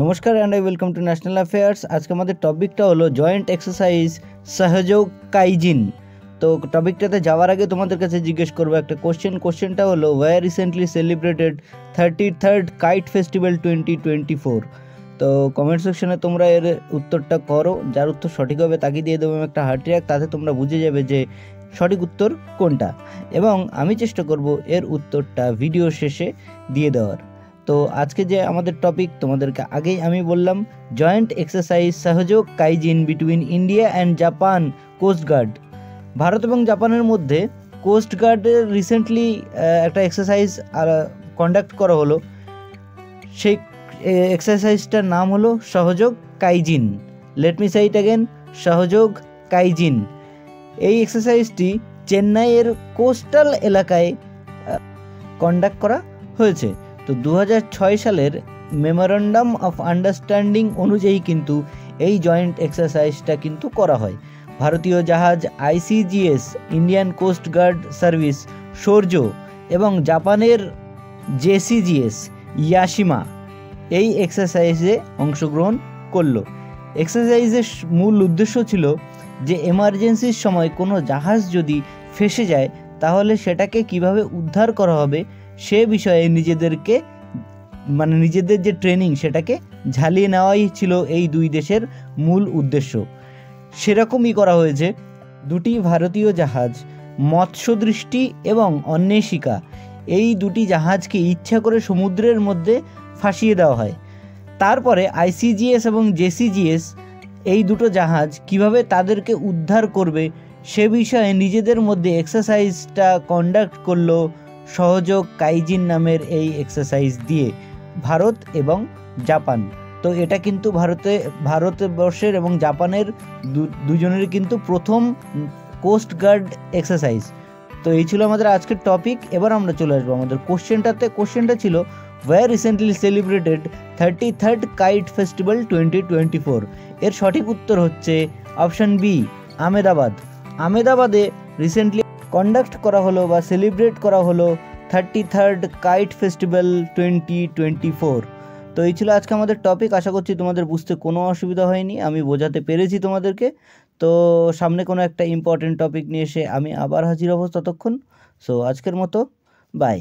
নমস্কার and I welcome to national affairs. আজকে আমাদের টপিকটা হলো জয়েন্ট এক্সারসাইজ সহযোগ কাইজিন। তো টপিকটাতে যাওয়ার আগে তোমাদের কাছে জিজ্ঞেস করবো একটা কোশ্চেনটা হলো where recently celebrated 33rd kite festival 2024। তো কমেন্ট সেকশনে তোমরা এর উত্তরটা করো, যার উত্তর সঠিক হবে তাকে দিয়ে দেবো একটা হার্ট ট্র্যাক, তাতে তোমরা বুঝে যাবে যে সঠিক উত্তর কোনটা, এবং আমি চেষ্টা করব এর উত্তরটা ভিডিও শেষে দিয়ে দেওয়ার। তো আজকে যে আমাদের টপিক তোমাদেরকে আগেই আমি বললাম, joint exercise Sahyog Kaijin between India and Japan coast guard. ভারত এবং জাপানের মধ্যে কোস্ট গার্ডের রিসেন্টলি একটা এক্সারসাইজ কন্ডাক্ট করা হলো। সেই এক্সারসাইজটার নাম হলো Sahyog Kaijin. Let me say it again, Sahyog Kaijin. এই এক্সারসাইজটি চেন্নাইয়ের কোস্টাল এলাকায় কন্ডাক্ট করা হয়েছে। তো 2006 সালের মেমোরেন্ডাম অফ আন্ডারস্ট্যান্ডিং অনুযায়ী কিন্তু এই জয়েন্ট এক্সারসাইজটা কিন্তু করা হয়। ভারতীয় জাহাজ আইসিজিএস ইন্ডিয়ান কোস্ট গার্ড সার্ভিস শৌর্য এবং জাপানের জেসিজিএস ইয়াশিমা এই এক্সারসাইজে অংশগ্রহণ করলো। এক্সারসাইজের মূল উদ্দেশ্য ছিল যে এমার্জেন্সির সময় কোনো জাহাজ যদি ফেঁসে যায় তাহলে সেটাকে কিভাবে উদ্ধার করা হবে সে বিষয়ে নিজেদের যে ট্রেনিং সেটাকে ঝালিয়ে নেওয়াই ছিল এই দুই দেশের মূল উদ্দেশ্য। সেরকমই করা হয়েছে। দুটি ভারতীয় জাহাজ মৎস্যদৃষ্টি এবং অন্বেষিকা, এই দুটি জাহাজকে ইচ্ছা করে সমুদ্রের মধ্যে ফাঁসিয়ে দেওয়া হয়। তারপরে আইসিজিএস এবং জেসিজিএস এই দুটো জাহাজ কিভাবে তাদেরকে উদ্ধার করবে সে বিষয়ে নিজেদের মধ্যে এক্সারসাইজটা কন্ডাক্ট করলো সহযোগ কাইজিন নামের এই এক্সারসাইজ দিয়ে ভারত এবং জাপান। তো এটা কিন্তু ভারতবর্ষের এবং জাপানের দুজনের কিন্তু প্রথম কোস্ট গার্ড এক্সারসাইজ। তো এই ছিল আমাদের আজকের টপিক। এবার আমরা চলে আসবো আমাদের কোশ্চেনটাতে। কোশ্চেনটা ছিল where recently celebrated 33rd kite festival 2024। এর সঠিক উত্তর হচ্ছে অপশান বি, আহমেদাবাদ। আহমেদাবাদে রিসেন্টলি কন্ডাক্ট করা হলো বা সেলিব্রেট করা হলো 33rd কাইট ফেস্টিভ্যাল 2024। তো এই ছিল আজকে আমাদের টপিক। আশা করছি তোমাদের বুঝতে কোনো অসুবিধা হয়নি, আমি বোঝাতে পেরেছি তোমাদেরকে। তো সামনে কোনো একটা ইম্পর্টেন্ট টপিক নিয়ে এসে আমি আবার হাজির হব ততক্ষণ। সো আজকের মতো বাই।